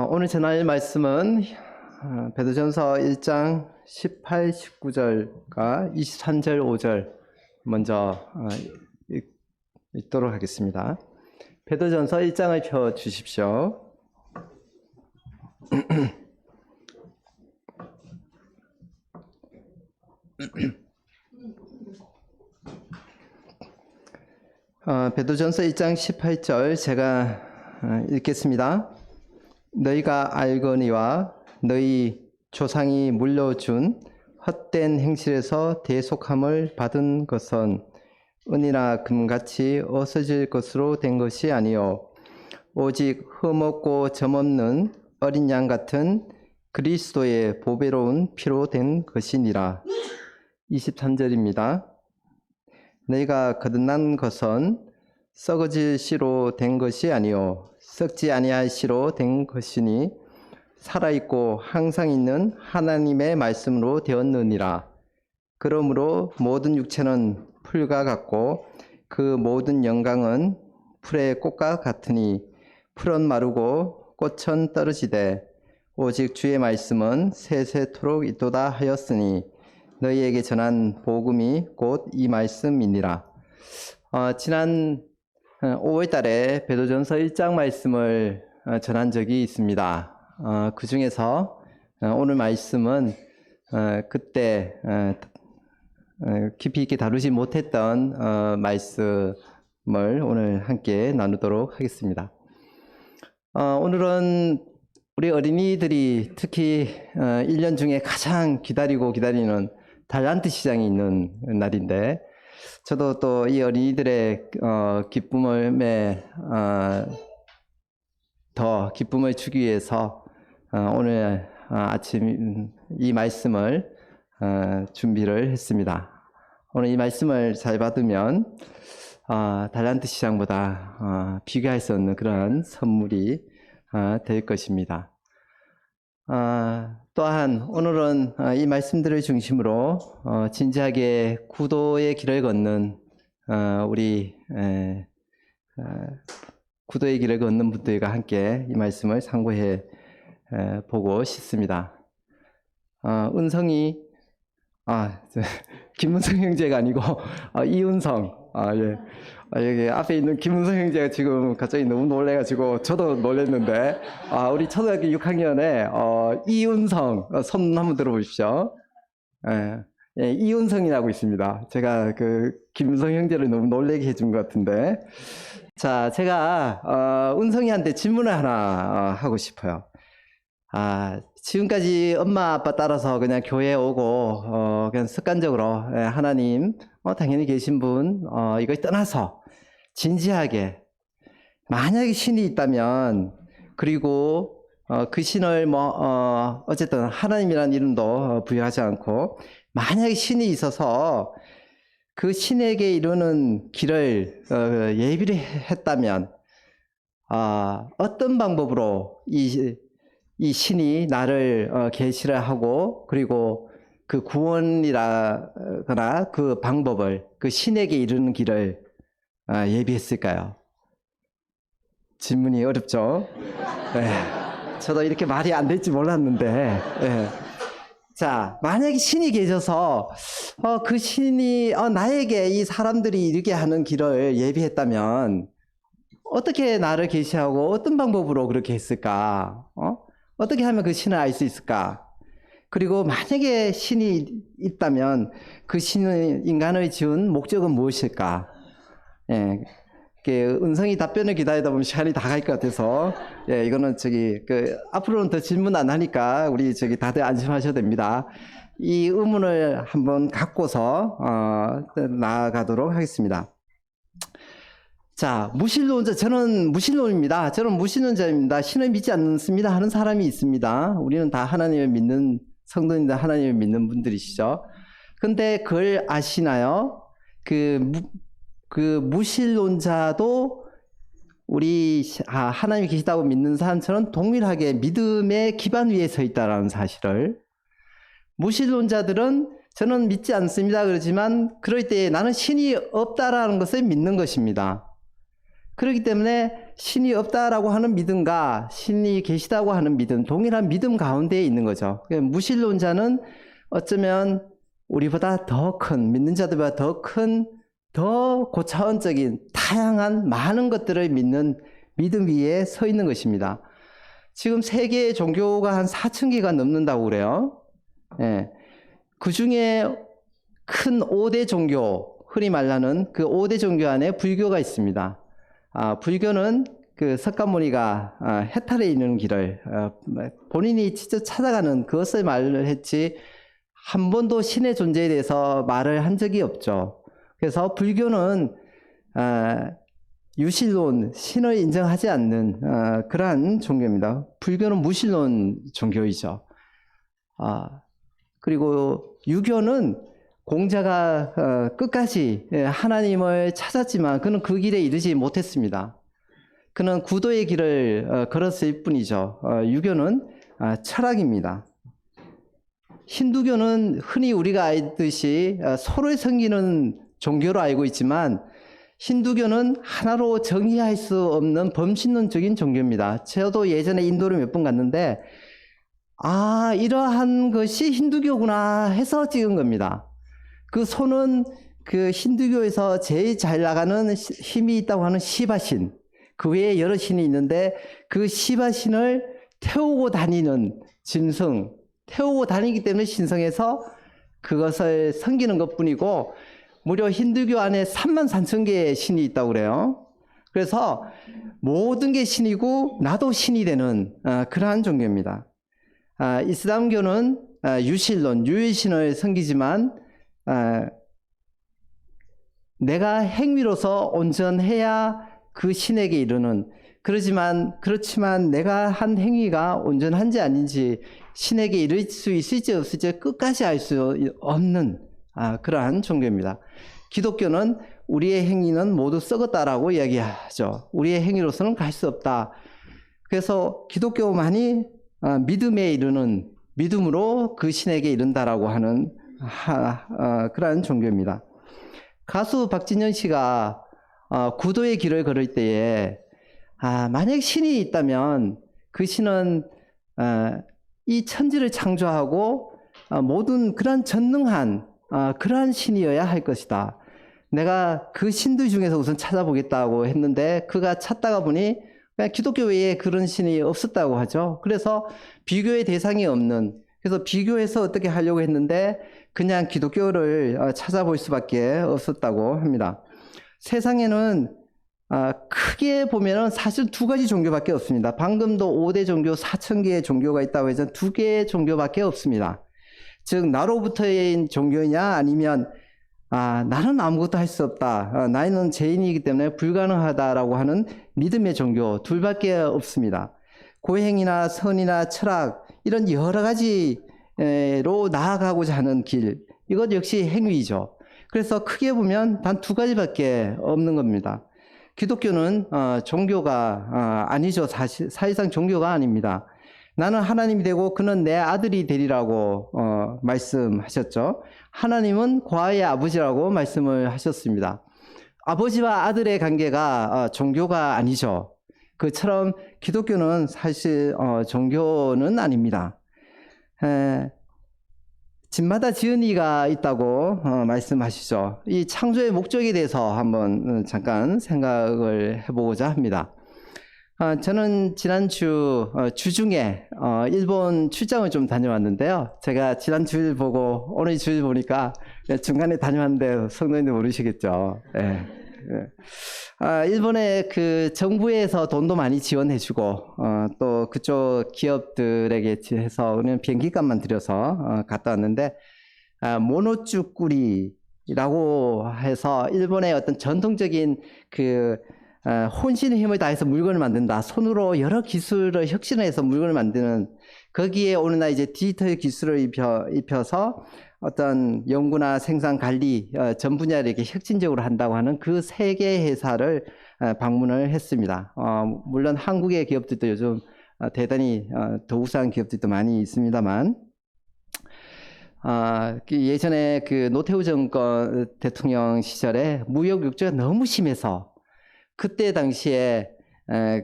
오늘 전할 말씀은 베드로전서 1장 18, 19절과 23절, 5절 먼저 읽도록 하겠습니다. 베드로전서 1장을 펴 주십시오. 베드로전서 1장 18절 제가 읽겠습니다. 너희가 알거니와 너희 조상이 물려준 헛된 행실에서 대속함을 받은 것은 은이나 금같이 없어질 것으로 된 것이 아니요 오직 흠없고 점없는 어린 양 같은 그리스도의 보배로운 피로 된 것이니라. 23절입니다. 너희가 거듭난 것은 썩어질 씨로 된 것이 아니요 썩지 아니할 씨로 된 것이니 살아있고 항상 있는 하나님의 말씀으로 되었느니라. 그러므로 모든 육체는 풀과 같고 그 모든 영광은 풀의 꽃과 같으니 풀은 마르고 꽃은 떨어지되 오직 주의 말씀은 세세토록 있도다 하였으니 너희에게 전한 복음이 곧 이 말씀이니라. 지난 5월 달에 베드로전서 1장 말씀을 전한 적이 있습니다. 그 중에서 오늘 말씀은 그때 깊이 있게 다루지 못했던 말씀을 오늘 함께 나누도록 하겠습니다. 오늘은 우리 어린이들이 특히 1년 중에 가장 기다리는 달란트 시장이 있는 날인데 저도 또 이 어린이들의 기쁨에 더 기쁨을 주기 위해서 오늘 아침 이 말씀을 준비를 했습니다. 오늘 이 말씀을 잘 받으면 달란트 시장보다 비교할 수 없는 그런 선물이 될 것입니다. 또한 오늘은 이 말씀들을 중심으로 진지하게 구도의 길을 걷는 우리 구도의 길을 걷는 분들과 함께 이 말씀을 상고해 보고 싶습니다. 은성이 김은성 형제가 아니고 이은성 예. 여기 앞에 있는 김은성 형제가 지금 갑자기 너무 놀래가지고 저도 놀랐는데 우리 초등학교 6학년에 이은성 손 한번 들어보십시오. 예, 이은성이라고 있습니다. 제가 그 김은성 형제를 너무 놀래게 해준 것 같은데 자 제가 은성이한테 질문을 하나 하고 싶어요. 지금까지 엄마 아빠 따라서 그냥 교회에 오고 그냥 습관적으로 하나님 당연히 계신 분 이걸 떠나서 진지하게 만약에 신이 있다면 그리고 그 신을 어쨌든 하나님이라는 이름도 부여하지 않고 만약에 신이 있어서 그 신에게 이루는 길을 예비를 했다면 어떤 방법으로 이 신이 나를 계시를 하고 그리고 그 구원이라거나 그 방법을 그 신에게 이르는 길을 예비했을까요? 질문이 어렵죠? 네. 저도 이렇게 말이 안 될지 몰랐는데 네. 자 만약에 신이 계셔서 그 신이 나에게 이 사람들이 이르게 하는 길을 예비했다면 어떻게 나를 계시하고 어떤 방법으로 그렇게 했을까? 어떻게 하면 그 신을 알 수 있을까? 그리고 만약에 신이 있다면 그 신은 인간을 지은 목적은 무엇일까? 예, 은성이 답변을 기다리다 보면 시간이 다 갈 것 같아서 예, 이거는 앞으로는 더 질문 안 하니까 우리 다들 안심하셔도 됩니다. 이 의문을 한번 갖고서 나아가도록 하겠습니다. 자, 무신론자, 저는 무신론입니다. 저는 무신론자입니다. 신을 믿지 않습니다 하는 사람이 있습니다. 우리는 다 하나님을 믿는 성도인들, 하나님을 믿는 분들이시죠. 근데 그걸 아시나요? 그 무신론자도 우리 하나님이 계시다고 믿는 사람처럼 동일하게 믿음의 기반 위에 서 있다는 사실을, 무신론자들은 저는 믿지 않습니다 그러지만 그럴 때 나는 신이 없다라는 것을 믿는 것입니다. 그렇기 때문에 신이 없다라고 하는 믿음과 신이 계시다고 하는 믿음, 동일한 믿음 가운데에 있는 거죠. 무신론자는 어쩌면 우리보다 더 큰, 믿는 자들보다 더 큰, 더 고차원적인 다양한 많은 것들을 믿는 믿음 위에 서 있는 것입니다. 지금 세계의 종교가 한 4,000개가 넘는다고 그래요. 예. 그 중에 큰 5대 종교, 흔히 말하는 그 5대 종교 안에 불교가 있습니다. 불교는 그 석가모니가 해탈에 이르는 길을 본인이 직접 찾아가는 그것을 말을 했지 한 번도 신의 존재에 대해서 말을 한 적이 없죠. 그래서 불교는 유신론, 신을 인정하지 않는 그러한 종교입니다. 불교는 무신론 종교이죠. 그리고 유교는 공자가 끝까지 하나님을 찾았지만 그는 그 길에 이르지 못했습니다. 그는 구도의 길을 걸었을 뿐이죠. 유교는 철학입니다. 힌두교는 흔히 우리가 알듯이 서로를 섬기는 종교로 알고 있지만 힌두교는 하나로 정의할 수 없는 범신론적인 종교입니다. 저도 예전에 인도를 몇 번 갔는데 이러한 것이 힌두교구나 해서 찍은 겁니다. 그 손은 그 힌두교에서 제일 잘 나가는 힘이 있다고 하는 시바신, 그 외에 여러 신이 있는데 그 시바신을 태우고 다니는 짐승, 태우고 다니기 때문에 신성해서 그것을 섬기는 것뿐이고 무려 힌두교 안에 34,000개의 신이 있다고 그래요. 그래서 모든 게 신이고 나도 신이 되는 그러한 종교입니다. 이슬람교는 유신론, 유일신을 섬기지만 내가 행위로서 온전해야 그 신에게 이르는, 그렇지만 내가 한 행위가 온전한지 아닌지 신에게 이를 수 있을지 없을지 끝까지 알 수 없는 그러한 종교입니다. 기독교는 우리의 행위는 모두 썩었다라고 이야기하죠. 우리의 행위로서는 갈 수 없다. 그래서 기독교만이 믿음에 이르는, 믿음으로 그 신에게 이른다라고 하는 그러한 종교입니다. 가수 박진영 씨가 구도의 길을 걸을 때에 만약 신이 있다면 그 신은 이 천지를 창조하고 모든 그러한 전능한 그러한 신이어야 할 것이다. 내가 그 신들 중에서 우선 찾아보겠다고 했는데 그가 찾다가 보니 그냥 기독교 외에 그런 신이 없었다고 하죠. 그래서 비교의 대상이 없는, 그래서 비교해서 어떻게 하려고 했는데 그냥 기독교를 찾아볼 수밖에 없었다고 합니다. 세상에는 크게 보면은 사실 두 가지 종교밖에 없습니다. 방금도 5대 종교 4,000개의 종교가 있다고 해서 두 개의 종교밖에 없습니다. 즉 나로부터의 종교냐 아니면 나는 아무것도 할 수 없다, 나는 죄인이기 때문에 불가능하다라고 하는 믿음의 종교 둘밖에 없습니다. 고행이나 선이나 철학 이런 여러 가지로 나아가고자 하는 길, 이것 역시 행위죠. 그래서 크게 보면 단 두 가지밖에 없는 겁니다. 기독교는 종교가 아니죠. 사실상 종교가 아닙니다. 나는 하나님이 되고 그는 내 아들이 되리라고 말씀하셨죠. 하나님은 과의 아버지라고 말씀을 하셨습니다. 아버지와 아들의 관계가 종교가 아니죠. 그처럼 기독교는 사실 종교는 아닙니다. 집마다 지은 이가 있다고 말씀하시죠. 이 창조의 목적에 대해서 한번 잠깐 생각을 해보고자 합니다. 저는 지난주 주중에 일본 출장을 좀 다녀왔는데요. 제가 지난 주일 보고 오늘 주일 보니까 중간에 다녀왔는데 성도님들 모르시겠죠. 네. 일본의 그 정부에서 돈도 많이 지원해주고 또 그쪽 기업들에게 해서 그냥 비행기값만 들여서 갔다 왔는데 모노쭈꾸리라고 해서 일본의 어떤 전통적인 그 혼신의 힘을 다해서 물건을 만든다. 손으로 여러 기술을 혁신해서 물건을 만드는, 거기에 오늘날 이제 디지털 기술을 입혀서 어떤 연구나 생산 관리 전 분야를 이렇게 혁신적으로 한다고 하는 그 세 개의 회사를 방문을 했습니다. 물론 한국의 기업들도 요즘 대단히 더 우수한 기업들도 많이 있습니다만, 예전에 그 노태우 정권 대통령 시절에 무역 욕조가 너무 심해서 그때 당시에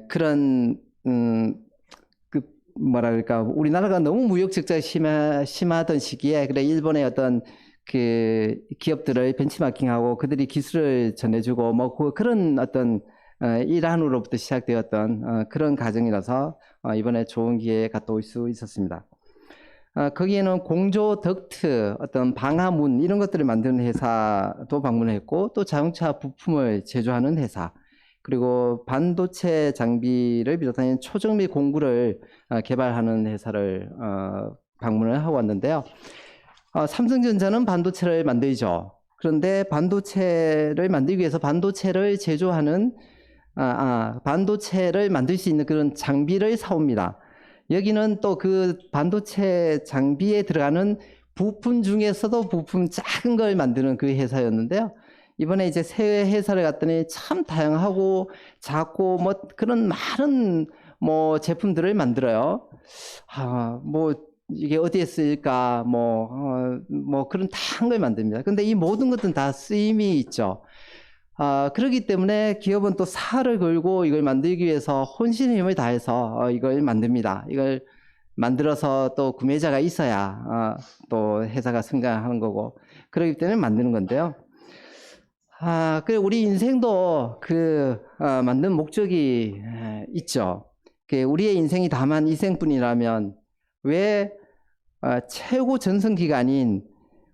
그런 그 뭐라 그럴까, 우리나라가 너무 무역 적자가 심하던 시기에 그래 일본의 어떤 그 기업들을 벤치마킹하고 그들이 기술을 전해주고 뭐 그런 어떤 일환으로부터 시작되었던 그런 과정이라서 이번에 좋은 기회에 갔다 올 수 있었습니다. 거기에는 공조 덕트, 어떤 방화문 이런 것들을 만드는 회사도 방문했고, 또 자동차 부품을 제조하는 회사, 그리고 반도체 장비를 비롯한 초정 및 공구를 개발하는 회사를 방문을 하고 왔는데요. 삼성전자는 반도체를 만들죠. 그런데 반도체를 만들기 위해서 반도체를 제조하는 반도체를 만들 수 있는 그런 장비를 사옵니다. 여기는 또 그 반도체 장비에 들어가는 부품 중에서도 부품 작은 걸 만드는 그 회사였는데요. 이번에 이제 새 회사를 갔더니 참 다양하고 작고 뭐 그런 많은 뭐 제품들을 만들어요. 뭐 이게 어디에 쓰일까 뭐 그런 다양한 걸 만듭니다. 근데 이 모든 것들은 다 쓰임이 있죠. 그렇기 때문에 기업은 또 사활을 걸고 이걸 만들기 위해서 혼신의 힘을 다해서 이걸 만듭니다. 이걸 만들어서 또 구매자가 있어야 또 회사가 성장하는 거고, 그렇기 때문에 만드는 건데요. 그 우리 인생도 만든 목적이 있죠. 우리의 인생이 다만 이 생뿐이라면 왜 최고 전성기간인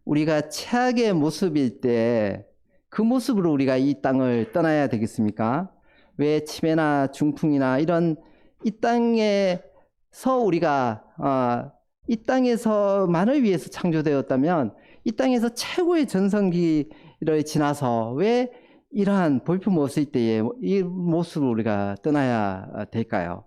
우리가 최악의 모습일 때 그 모습으로 우리가 이 땅을 떠나야 되겠습니까? 왜 치매나 중풍이나 이런 이 땅에서 우리가 이 땅에서만을 위해서 창조되었다면 이 땅에서 최고의 전성기를 지나서 왜 이러한 볼품 없을 때에 이 모습을 우리가 떠나야 될까요?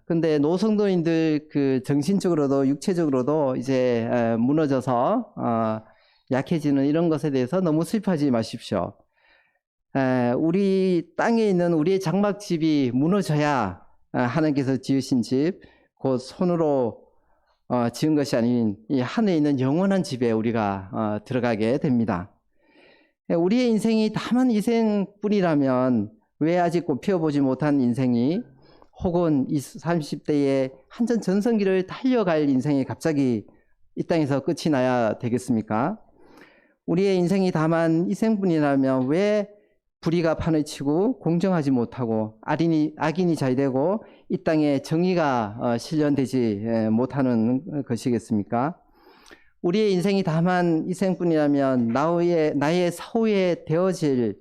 근데 노성도인들 그 정신적으로도 육체적으로도 이제 무너져서 약해지는 이런 것에 대해서 너무 슬퍼하지 마십시오. 우리 땅에 있는 우리의 장막집이 무너져야 하나님께서 지으신 집, 곧 손으로 지은 것이 아닌 이 하늘에 있는 영원한 집에 우리가 들어가게 됩니다. 우리의 인생이 다만 이생뿐이라면 왜 아직 꽃 피워보지 못한 인생이, 혹은 20, 30대에 한전 전성기를 달려갈 인생이 갑자기 이 땅에서 끝이 나야 되겠습니까? 우리의 인생이 다만 이생뿐이라면 왜 불의가 판을 치고 공정하지 못하고 악인이 자유되고 이 땅에 정의가 실현되지 못하는 것이겠습니까? 우리의 인생이 다만 이생뿐이라면 나의 사후에 되어질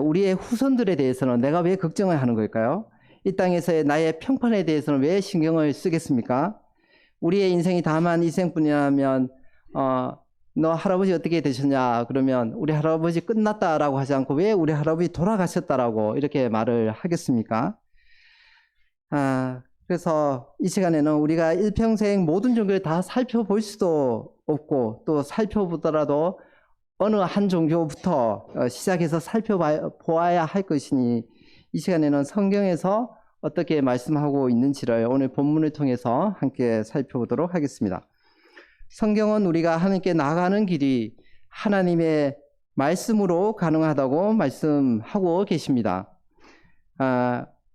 우리의 후손들에 대해서는 내가 왜 걱정을 하는 걸까요? 이 땅에서의 나의 평판에 대해서는 왜 신경을 쓰겠습니까? 우리의 인생이 다만 이생뿐이라면 너 할아버지 어떻게 되셨냐 그러면 우리 할아버지 끝났다라고 하지 않고 왜 우리 할아버지 돌아가셨다라고 이렇게 말을 하겠습니까? 그래서 이 시간에는 우리가 일평생 모든 종교를 다 살펴볼 수도 없고, 또 살펴보더라도 어느 한 종교부터 시작해서 살펴보아야 할 것이니, 이 시간에는 성경에서 어떻게 말씀하고 있는지를 오늘 본문을 통해서 함께 살펴보도록 하겠습니다. 성경은 우리가 하나님께 나아가는 길이 하나님의 말씀으로 가능하다고 말씀하고 계십니다.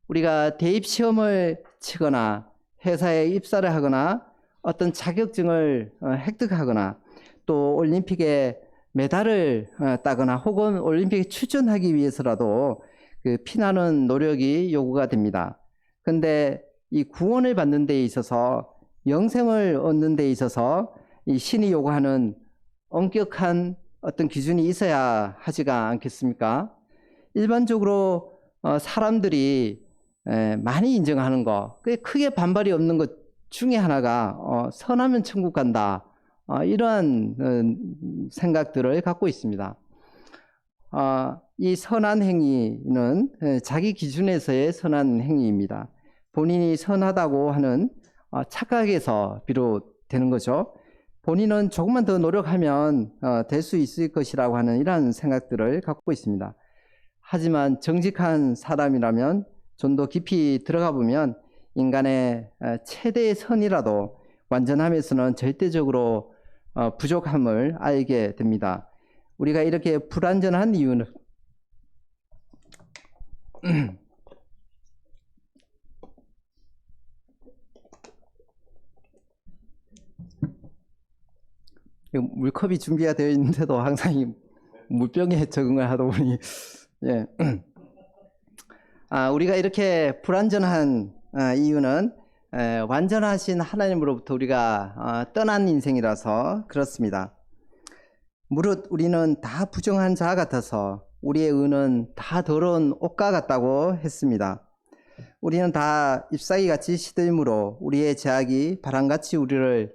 우리가 대입시험을 치거나 회사에 입사를 하거나 어떤 자격증을 획득하거나 또 올림픽에 메달을 따거나 혹은 올림픽에 출전하기 위해서라도 그 피나는 노력이 요구가 됩니다. 그런데 이 구원을 받는 데 있어서, 영생을 얻는 데 있어서 이 신이 요구하는 엄격한 어떤 기준이 있어야 하지가 않겠습니까? 일반적으로 사람들이 많이 인정하는 거, 크게 반발이 없는 것 중에 하나가 선하면 천국 간다, 이러한 생각들을 갖고 있습니다. 이 선한 행위는 자기 기준에서의 선한 행위입니다. 본인이 선하다고 하는 착각에서 비롯되는 거죠. 본인은 조금만 더 노력하면 될 수 있을 것이라고 하는 이러한 생각들을 갖고 있습니다. 하지만 정직한 사람이라면 좀 더 깊이 들어가 보면 인간의 최대의 선이라도 완전함에서는 절대적으로 부족함을 알게 됩니다. 우리가 이렇게 불완전한 이유는 물컵이 준비가 되어 있는데도 항상 이 물병에 적응을 하다 보니 예. 우리가 이렇게 불완전한 이유는 완전하신 하나님으로부터 우리가 떠난 인생이라서 그렇습니다. 무릇 우리는 다 부정한 자 같아서 우리의 의는 다 더러운 옷과 같다고 했습니다. 우리는 다 잎사귀같이 시들므로 우리의 죄악이 바람같이 우리를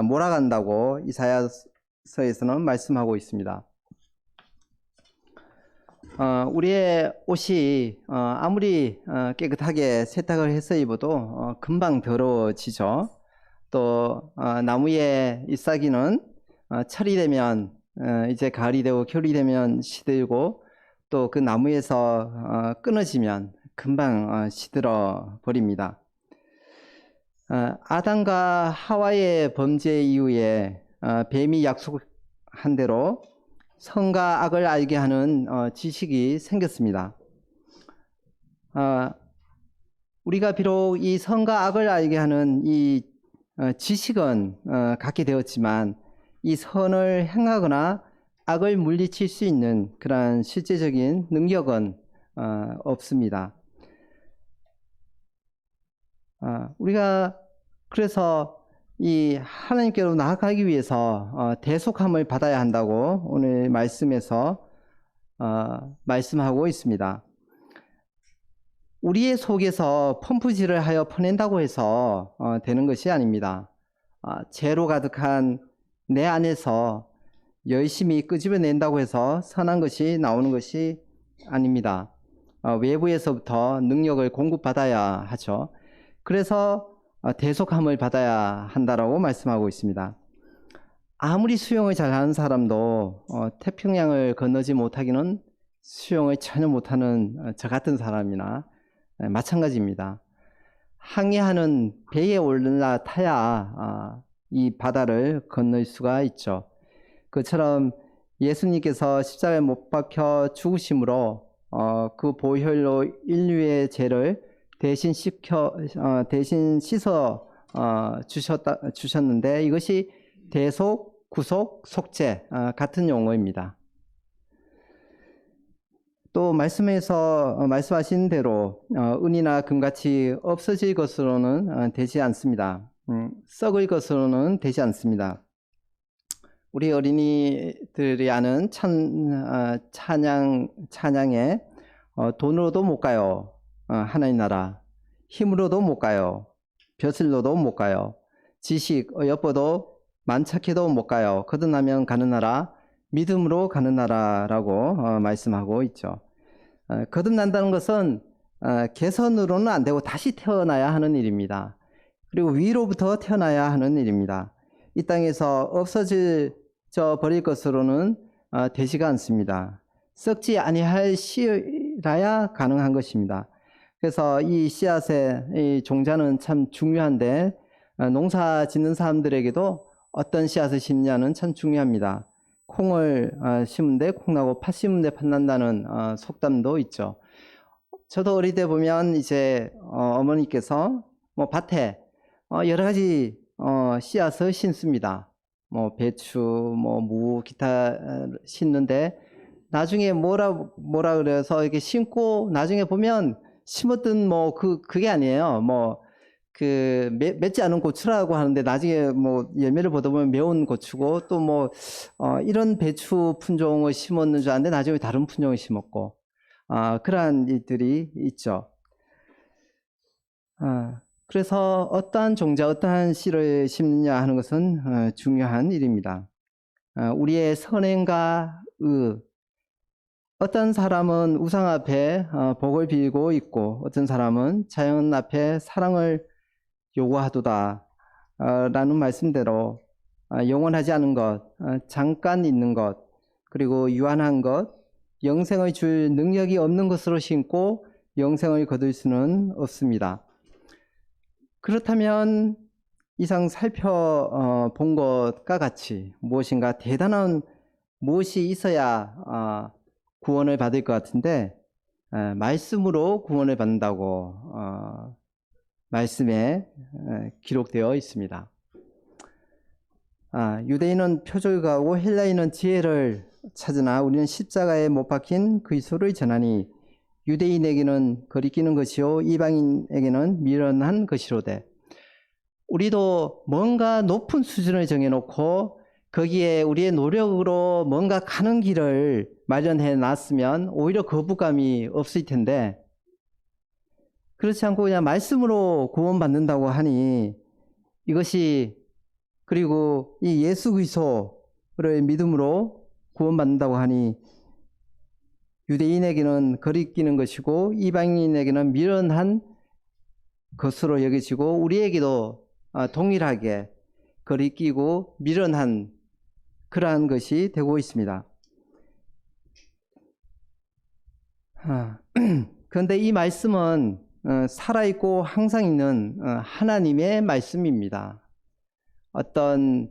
몰아간다고 이사야서에서는 말씀하고 있습니다. 우리의 옷이 아무리 깨끗하게 세탁을 해서 입어도 금방 더러워지죠. 또 나무의 잎사귀는 철이 되면 이제 가을이 되고 겨울이 되면 시들고 또 그 나무에서 끊어지면 금방 시들어 버립니다. 아담과 하와의 범죄 이후에 뱀이 약속한 대로 선과 악을 알게 하는 지식이 생겼습니다. 우리가 비록 이 선과 악을 알게 하는 이 지식은 갖게 되었지만 이 선을 행하거나 악을 물리칠 수 있는 그러한 실제적인 능력은 없습니다. 우리가 그래서 이 하나님께로 나아가기 위해서 대속함을 받아야 한다고 오늘 말씀에서 말씀하고 있습니다. 우리의 속에서 펌프질을 하여 퍼낸다고 해서 되는 것이 아닙니다. 죄로 가득한 내 안에서 열심히 끄집어낸다고 해서 선한 것이 나오는 것이 아닙니다. 외부에서부터 능력을 공급받아야 하죠. 그래서 대속함을 받아야 한다라고 말씀하고 있습니다. 아무리 수영을 잘하는 사람도 태평양을 건너지 못하기는 수영을 전혀 못하는 저 같은 사람이나 마찬가지입니다. 항해하는 배에 올라타야 이 바다를 건널 수가 있죠. 그처럼 예수님께서 십자가에 못 박혀 죽으심으로 그 보혈로 인류의 죄를 대신 씻어 주셨는데 이것이 대속, 구속, 속죄 같은 용어입니다. 또 말씀에서 말씀하신 대로 은이나 금같이 없어질 것으로는 되지 않습니다. 썩을 것으로는 되지 않습니다. 우리 어린이들이 아는 찬양에 돈으로도 못 가요. 하나님 나라. 힘으로도 못 가요. 벼슬로도 못 가요. 지식, 엿보도 만착해도 못 가요. 거듭나면 가는 나라, 믿음으로 가는 나라라고 말씀하고 있죠. 거듭난다는 것은 개선으로는 안 되고 다시 태어나야 하는 일입니다. 그리고 위로부터 태어나야 하는 일입니다. 이 땅에서 없어져 버릴 것으로는 되지가 않습니다. 썩지 아니할 씨라야 가능한 것입니다. 그래서 이 씨앗의 이 종자는 참 중요한데 농사 짓는 사람들에게도 어떤 씨앗을 심냐는 참 중요합니다. 콩을 심은데 콩나고 팥 심은데 팥 난다는 속담도 있죠. 저도 어릴 때 보면 이제 어머니께서 뭐 밭에 여러 가지 씨앗을 심습니다. 뭐 배추, 뭐 무, 기타 심는데 나중에 뭐라 그래서 이렇게 심고 나중에 보면 심었던 뭐 그게 아니에요. 뭐 맵지 않은 고추라고 하는데 나중에 뭐 열매를 보다 보면 매운 고추고 또 뭐 이런 배추 품종을 심었는 줄 알았는데 나중에 다른 품종을 심었고 그러한 일들이 있죠. 그래서 어떠한 종자, 어떠한 씨를 심느냐 하는 것은 중요한 일입니다. 우리의 선행과 어떤 사람은 우상 앞에 복을 빌고 있고 어떤 사람은 자연 앞에 사랑을 요구하도다 라는 말씀대로 영원하지 않은 것, 잠깐 있는 것, 그리고 유한한 것, 영생을 줄 능력이 없는 것으로 심고 영생을 거둘 수는 없습니다. 그렇다면 이상 살펴본 것과 같이 무엇인가 대단한 무엇이 있어야 구원을 받을 것 같은데 말씀으로 구원을 받는다고 말씀에 기록되어 있습니다. 유대인은 표적을 가하고 헬라인은 지혜를 찾으나 우리는 십자가에 못 박힌 그리스도를 전하니 유대인에게는 거리끼는 것이요 이방인에게는 미련한 것이로되. 우리도 뭔가 높은 수준을 정해놓고 거기에 우리의 노력으로 뭔가 가는 길을 마련해 놨으면 오히려 거부감이 없을 텐데, 그렇지 않고 그냥 말씀으로 구원받는다고 하니 이것이, 그리고 이 예수 그리스도를 믿음으로 구원받는다고 하니 유대인에게는 거리끼는 것이고 이방인에게는 미련한 것으로 여겨지고 우리에게도 동일하게 거리끼고 미련한 그러한 것이 되고 있습니다. 그런데 이 말씀은 살아있고 항상 있는 하나님의 말씀입니다. 어떤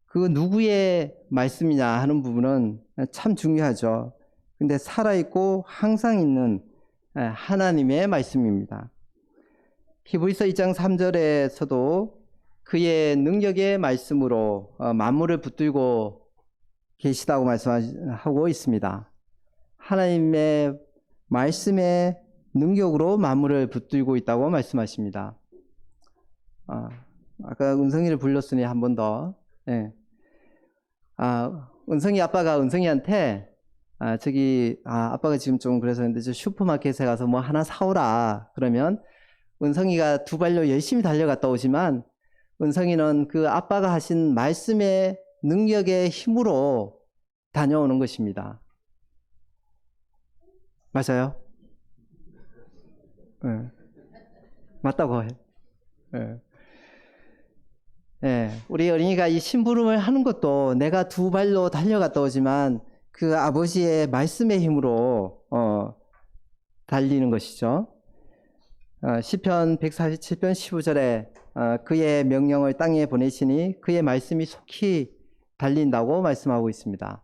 그 누구의 말씀이냐 하는 부분은 참 중요하죠. 근데 살아있고 항상 있는 하나님의 말씀입니다. 히브리서 2장 3절에서도 그의 능력의 말씀으로 만물을 붙들고 계시다고 말씀하고 있습니다. 하나님의 말씀의 능력으로 만물을 붙들고 있다고 말씀하십니다. 아까 은성이를 불렀으니 한 번 더. 예. 은성이 아빠가 은성이한테 아빠가 지금 좀 그래서 근데 저 슈퍼마켓에 가서 뭐 하나 사오라 그러면 은성이가 두 발로 열심히 달려갔다 오지만 은성이는 그 아빠가 하신 말씀의 능력의 힘으로 다녀오는 것입니다. 맞아요? 네. 맞다고 해. 네. 네. 우리 어린이가 이 심부름을 하는 것도 내가 두 발로 달려갔다 오지만 그 아버지의 말씀의 힘으로 달리는 것이죠. 시편 147편 15절에 그의 명령을 땅에 보내시니 그의 말씀이 속히 달린다고 말씀하고 있습니다.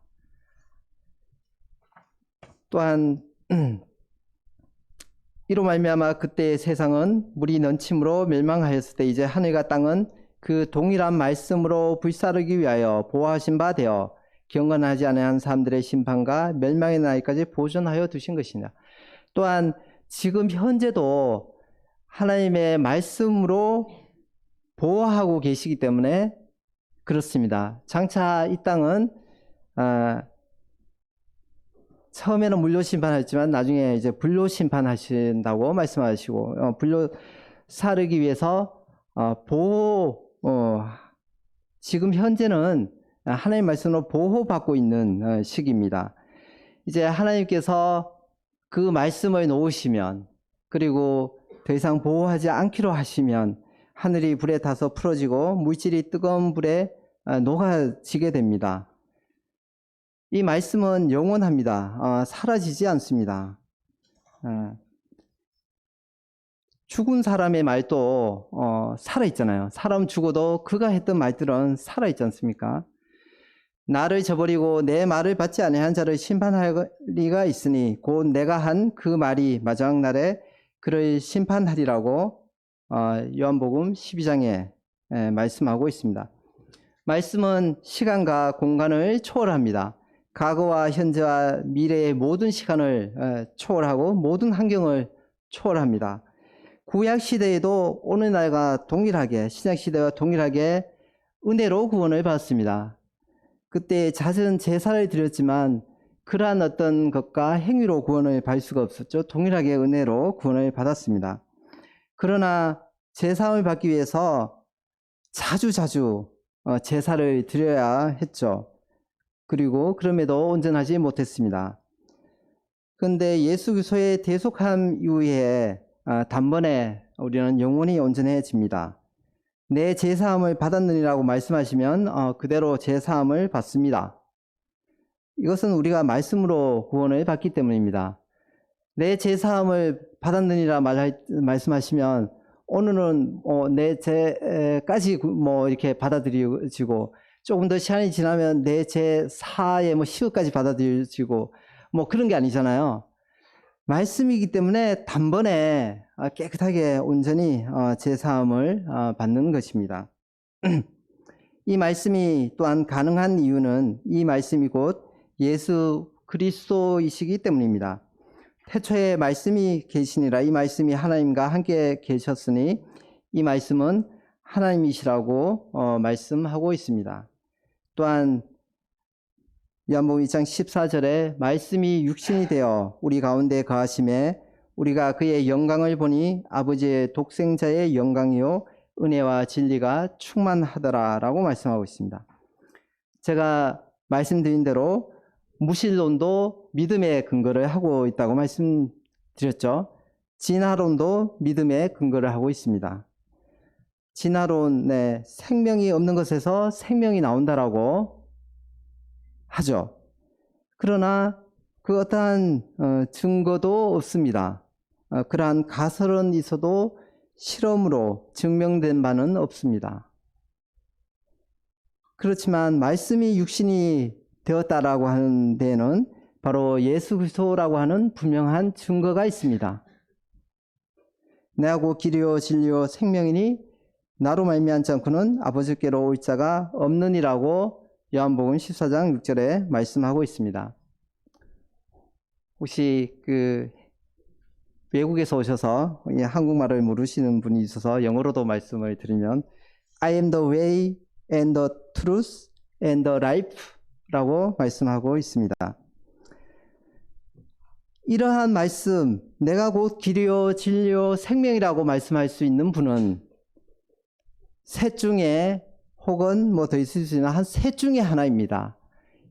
또한 이로 말미암아 그때의 세상은 물이 넘침으로 멸망하였을 때 이제 하늘과 땅은 그 동일한 말씀으로 불사르기 위하여 보호하신 바 되어 경건하지 않은 사람들의 심판과 멸망의 날까지 보존하여 두신 것이냐. 또한 지금 현재도 하나님의 말씀으로 보호하고 계시기 때문에 그렇습니다. 장차 이 땅은 처음에는 물로 심판하셨지만 나중에 이제 불로 심판하신다고 말씀하시고 불로 사르기 위해서 지금 현재는 하나님 말씀으로 보호받고 있는 시기입니다. 이제 하나님께서 그 말씀을 놓으시면 그리고 더 이상 보호하지 않기로 하시면 하늘이 불에 타서 풀어지고 물질이 뜨거운 불에 녹아지게 됩니다. 이 말씀은 영원합니다. 사라지지 않습니다. 죽은 사람의 말도 살아있잖아요. 사람 죽어도 그가 했던 말들은 살아있지 않습니까? 나를 저버리고 내 말을 받지 아니한 자를 심판할 리가 있으니 곧 내가 한 그 말이 마지막 날에 그를 심판하리라고 요한복음 12장에 말씀하고 있습니다. 말씀은 시간과 공간을 초월합니다. 과거와 현재와 미래의 모든 시간을 초월하고 모든 환경을 초월합니다. 구약 시대에도 오늘날과 동일하게 신약 시대와 동일하게 은혜로 구원을 받았습니다. 그때 잦은 제사를 드렸지만 그러한 어떤 것과 행위로 구원을 받을 수가 없었죠. 동일하게 은혜로 구원을 받았습니다. 그러나 제사함을 받기 위해서 자주 제사를 드려야 했죠. 그리고 그럼에도 온전하지 못했습니다. 그런데 예수 그리스도의 대속함 이후에 단번에 우리는 영원히 온전해집니다. 내 제사함을 받았느니라고 말씀하시면 그대로 제사함을 받습니다. 이것은 우리가 말씀으로 구원을 받기 때문입니다. 내 제사함을 받았느니라 말씀하시면 오늘은 내 죄까지 이렇게 받아들여지고 조금 더 시간이 지나면 내 제사의 시효까지 받아들여지고 뭐 그런 게 아니잖아요. 말씀이기 때문에 단번에 깨끗하게 온전히 제사함을 받는 것입니다. 이 말씀이 또한 가능한 이유는 이 말씀이 곧 예수 그리스도이시기 때문입니다. 태초에 말씀이 계시니라. 이 말씀이 하나님과 함께 계셨으니 이 말씀은 하나님이시라고 말씀하고 있습니다. 또한 요한복음 2장 14절에 말씀이 육신이 되어 우리 가운데 거하심에 우리가 그의 영광을 보니 아버지의 독생자의 영광이요 은혜와 진리가 충만하더라 라고 말씀하고 있습니다. 제가 말씀드린 대로 무신론도 믿음의 근거를 하고 있다고 말씀드렸죠. 진화론도 믿음의 근거를 하고 있습니다. 진화론에 생명이 없는 것에서 생명이 나온다라고 하죠. 그러나 그 어떠한 증거도 없습니다. 그러한 가설은 있어도 실험으로 증명된 바는 없습니다. 그렇지만 말씀이 육신이 되었다라고 하는 데에는 바로 예수 그리스도라고 하는 분명한 증거가 있습니다. 내하고 길이요 진리요 생명이니 나로 말미암지 않고는 아버지께로 올 자가 없느니라고 요한복음 14장 6절에 말씀하고 있습니다. 혹시 외국에서 오셔서 한국말을 모르시는 분이 있어서 영어로도 말씀을 드리면 I am the way and the truth and the life 라고 말씀하고 있습니다. 이러한 말씀, 내가 곧 길이요 진리요 생명이라고 말씀할 수 있는 분은 셋 중에 혹은 뭐 더 있을 수 있는 한 셋 중에 하나입니다.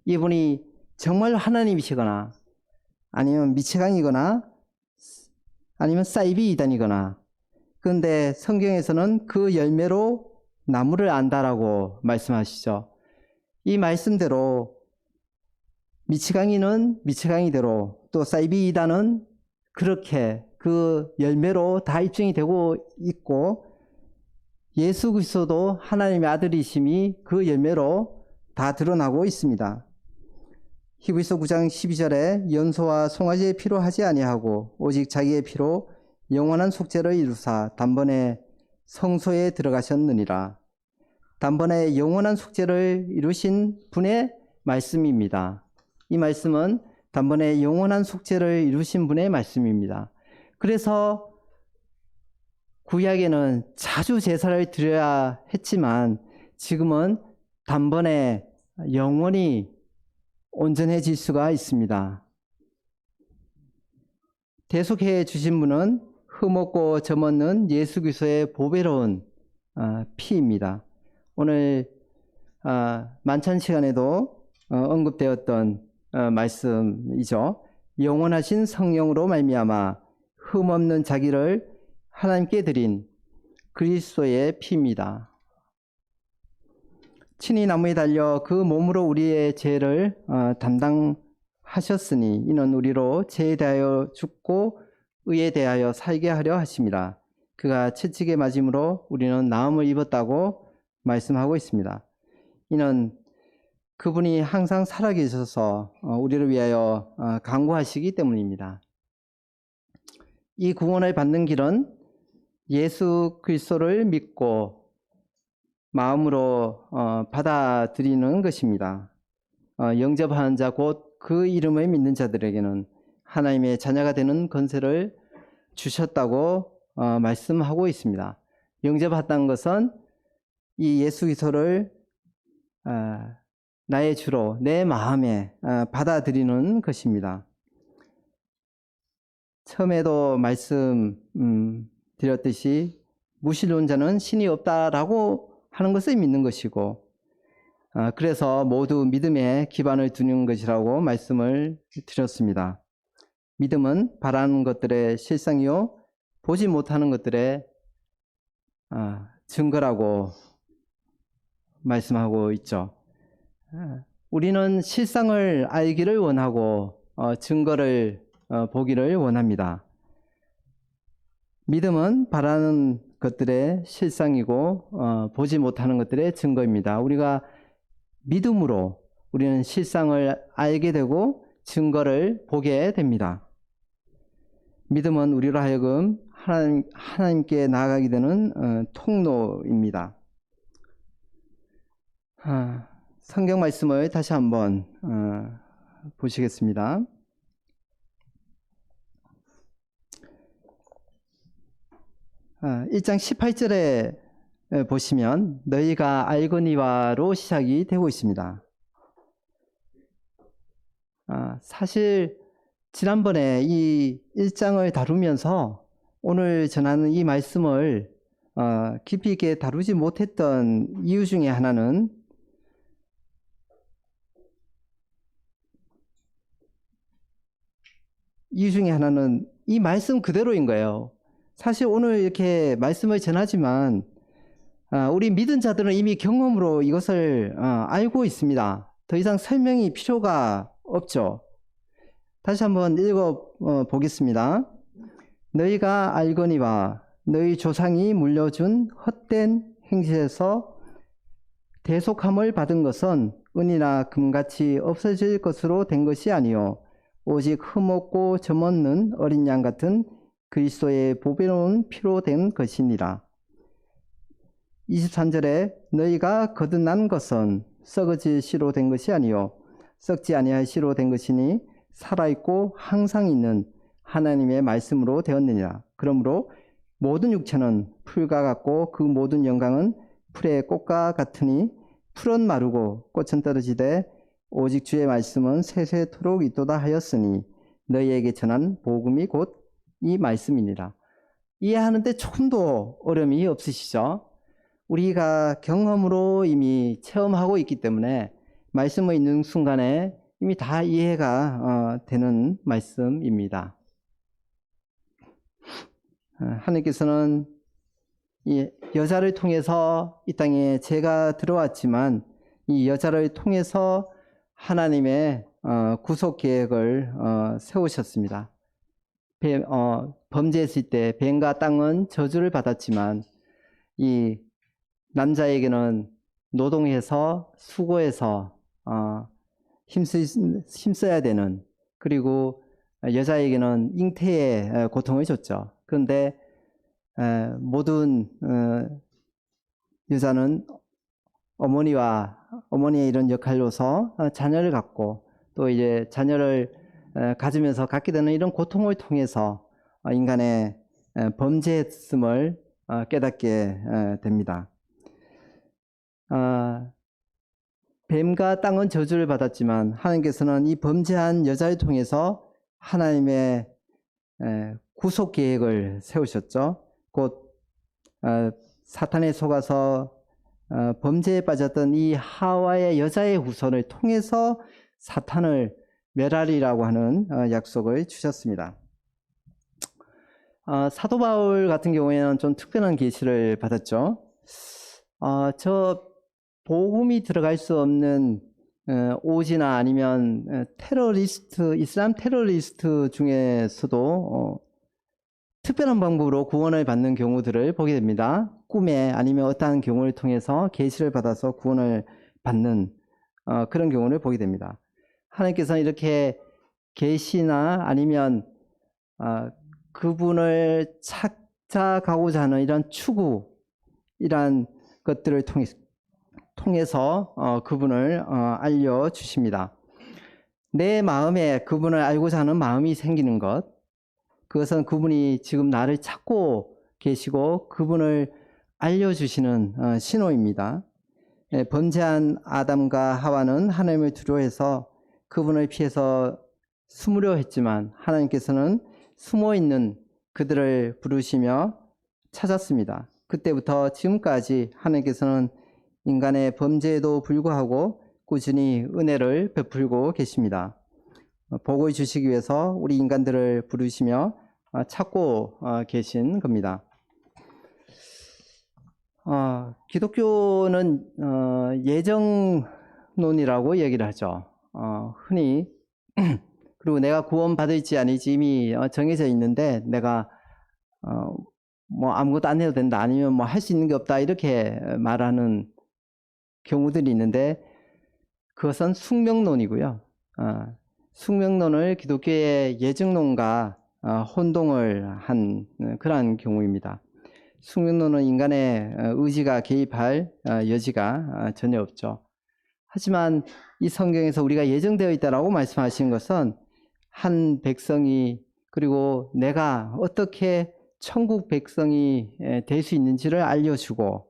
이분이 정말 하나님이시거나 아니면 미치광이거나 아니면 사이비 이단이거나, 그런데 성경에서는 그 열매로 나무를 안다라고 말씀하시죠. 이 말씀대로 미치광이는 미치광이대로 또 사이비 이단은 그렇게 그 열매로 다 입증이 되고 있고, 예수 그리스도도 하나님의 아들이심이 그 열매로 다 드러나고 있습니다. 히브리서 9장 12절에 연소와 송아지의 피로 하지 아니하고 오직 자기의 피로 영원한 속죄를 이루사 단번에 성소에 들어가셨느니라. 단번에 영원한 속죄를 이루신 분의 말씀입니다. 이 말씀은 단번에 영원한 속죄를 이루신 분의 말씀입니다. 그래서 구약에는 자주 제사를 드려야 했지만 지금은 단번에 영원히 온전해질 수가 있습니다. 대속해 주신 분은 흠없고 점없는 예수 그리스도의 보배로운 피입니다. 오늘 만찬 시간에도 언급되었던 말씀이죠. 영원하신 성령으로 말미암아 흠없는 자기를 하나님께 드린 그리스도의 피입니다. 친히 나무에 달려 그 몸으로 우리의 죄를 담당하셨으니 이는 우리로 죄에 대하여 죽고 의에 대하여 살게 하려 하심이라. 그가 채찍에 맞음으로 우리는 나음을 입었다고 말씀하고 있습니다. 이는 그분이 항상 살아계셔서 우리를 위하여 간구하시기 때문입니다. 이 구원을 받는 길은 예수 그리스도를 믿고 마음으로 받아들이는 것입니다. 영접하는 자 곧 그 이름을 믿는 자들에게는 하나님의 자녀가 되는 권세를 주셨다고 말씀하고 있습니다. 영접했다는 것은 이 예수 그리스도를 나의 주로 내 마음에 받아들이는 것입니다. 처음에도 말씀드렸듯이 무신론자는 신이 없다라고 하는 것을 믿는 것이고, 그래서 모두 믿음에 기반을 두는 것이라고 말씀을 드렸습니다. 믿음은 바라는 것들의 실상이요 보지 못하는 것들의 증거라고 말씀하고 있죠. 우리는 실상을 알기를 원하고 증거를 보기를 원합니다. 믿음은 바라는 것들의 실상이고 보지 못하는 것들의 증거입니다. 우리가 믿음으로 우리는 실상을 알게 되고 증거를 보게 됩니다. 믿음은 우리로 하여금 하나님께 나아가게 되는 통로입니다. 성경 말씀을 다시 한번 보시겠습니다. 아, 1장 18절에 보시면 너희가 알거니와로 시작이 되고 있습니다. 사실 지난번에 이 1장을 다루면서 오늘 전하는 이 말씀을 깊이 있게 다루지 못했던 이유 중에 하나는 이 말씀 그대로인 거예요. 사실 오늘 이렇게 말씀을 전하지만 우리 믿은 자들은 이미 경험으로 이것을 알고 있습니다. 더 이상 설명이 필요가 없죠. 다시 한번 읽어 보겠습니다. 너희가 알거니와 너희 조상이 물려준 헛된 행실에서 대속함을 받은 것은 은이나 금같이 없어질 것으로 된 것이 아니요 오직 흠없고 점없는 어린 양 같은 그리스도의 보배로운 피로 된 것이니라. 23절에 너희가 거듭난 것은 썩어질 씨로 된 것이 아니요 썩지 아니할 씨로 된 것이니 살아있고 항상 있는 하나님의 말씀으로 되었느니라. 그러므로 모든 육체는 풀과 같고 그 모든 영광은 풀의 꽃과 같으니 풀은 마르고 꽃은 떨어지되 오직 주의 말씀은 세세토록 있도다 하였으니 너희에게 전한 복음이 곧 이 말씀이니라. 이해하는데 조금도 어려움이 없으시죠? 우리가 경험으로 이미 체험하고 있기 때문에 말씀을 읽는 순간에 이미 다 이해가 되는 말씀입니다. 하나님께서는 이 여자를 통해서 이 땅에 죄가 들어왔지만 이 여자를 통해서 하나님의 구속 계획을 세우셨습니다. 범죄했을 때 뱀과 땅은 저주를 받았지만 이 남자에게는 노동해서 수고해서 힘써야 되는, 그리고 여자에게는 잉태의 고통을 줬죠. 그런데 모든 여자는 어머니의 이런 역할로서 자녀를 갖고 또 이제 자녀를 가지면서 갖게 되는 이런 고통을 통해서 인간의 범죄했음을 깨닫게 됩니다. 뱀과 땅은 저주를 받았지만 하나님께서는 이 범죄한 여자를 통해서 하나님의 구속 계획을 세우셨죠. 곧 사탄에 속아서 범죄에 빠졌던 이 하와의 여자의 후손을 통해서 사탄을 멸하리라고 하는 약속을 주셨습니다. 사도 바울 같은 경우에는 좀 특별한 계시를 받았죠. 저 복음이 들어갈 수 없는 오지나 아니면 이슬람 테러리스트 중에서도 특별한 방법으로 구원을 받는 경우들을 보게 됩니다. 꿈에 아니면 어떠한 경우를 통해서 계시를 받아서 구원을 받는 그런 경우를 보게 됩니다. 하나님께서는 이렇게 계시나 아니면 그분을 찾아가고자 하는 이런 추구, 이러한 것들을 통해서 그분을 알려주십니다. 내 마음에 그분을 알고자 하는 마음이 생기는 것, 그것은 그분이 지금 나를 찾고 계시고 그분을 알려주시는 신호입니다. 범죄한 아담과 하와는 하나님을 두려워해서 그분을 피해서 숨으려 했지만 하나님께서는 숨어있는 그들을 부르시며 찾았습니다. 그때부터 지금까지 하나님께서는 인간의 범죄에도 불구하고 꾸준히 은혜를 베풀고 계십니다. 복을 주시기 위해서 우리 인간들을 부르시며 찾고 계신 겁니다. 기독교는 예정론이라고 얘기를 하죠. 흔히 그리고 내가 구원받을지 아닐지 이미 정해져 있는데 내가 뭐 아무것도 안 해도 된다, 아니면 뭐 할 수 있는 게 없다, 이렇게 말하는 경우들이 있는데 그것은 숙명론이고요. 숙명론을 기독교의 예증론과 혼동을 한 그러한 경우입니다. 숙명론은 인간의 의지가 개입할 여지가 전혀 없죠. 하지만 이 성경에서 우리가 예정되어 있다라고 말씀하신 것은 한 백성이 그리고 내가 어떻게 천국 백성이 될 수 있는지를 알려주고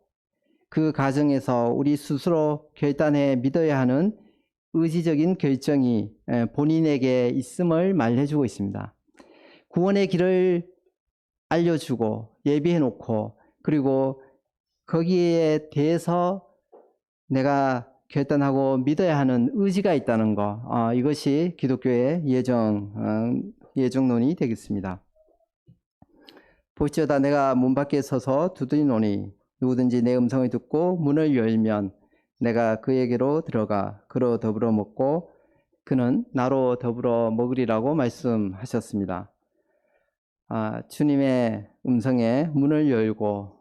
그 과정에서 우리 스스로 결단해 믿어야 하는 의지적인 결정이 본인에게 있음을 말해주고 있습니다. 구원의 길을 알려주고 예비해 놓고 그리고 거기에 대해서 내가 결단하고 믿어야 하는 의지가 있다는 거, 이것이 기독교의 예정론이 되겠습니다. 볼지어다 내가 문 밖에 서서 두드리노니 누구든지 내 음성을 듣고 문을 열면 내가 그에게로 들어가 그로 더불어 먹고 그는 나로 더불어 먹으리라고 말씀하셨습니다. 주님의 음성에 문을 열고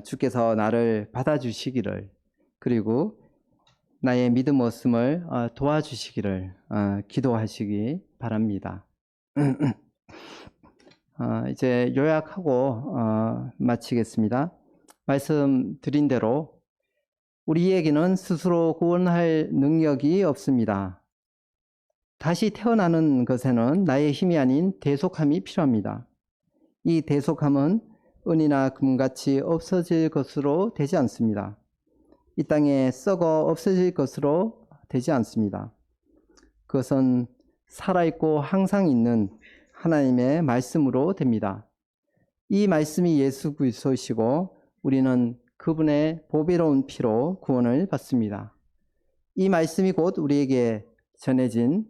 주께서 나를 받아주시기를 그리고 나의 믿음 없음을 도와주시기를 기도하시기 바랍니다. 이제 요약하고 마치겠습니다. 말씀드린 대로 우리에게는 스스로 구원할 능력이 없습니다. 다시 태어나는 것에는 나의 힘이 아닌 대속함이 필요합니다. 이 대속함은 은이나 금같이 없어질 것으로 되지 않습니다. 이 땅에 썩어 없어질 것으로 되지 않습니다. 그것은 살아있고 항상 있는 하나님의 말씀으로 됩니다. 이 말씀이 예수 그리스도시고 우리는 그분의 보배로운 피로 구원을 받습니다. 이 말씀이 곧 우리에게 전해진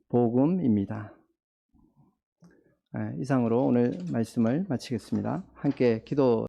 복음입니다. 이상으로 오늘 말씀을 마치겠습니다. 함께 기도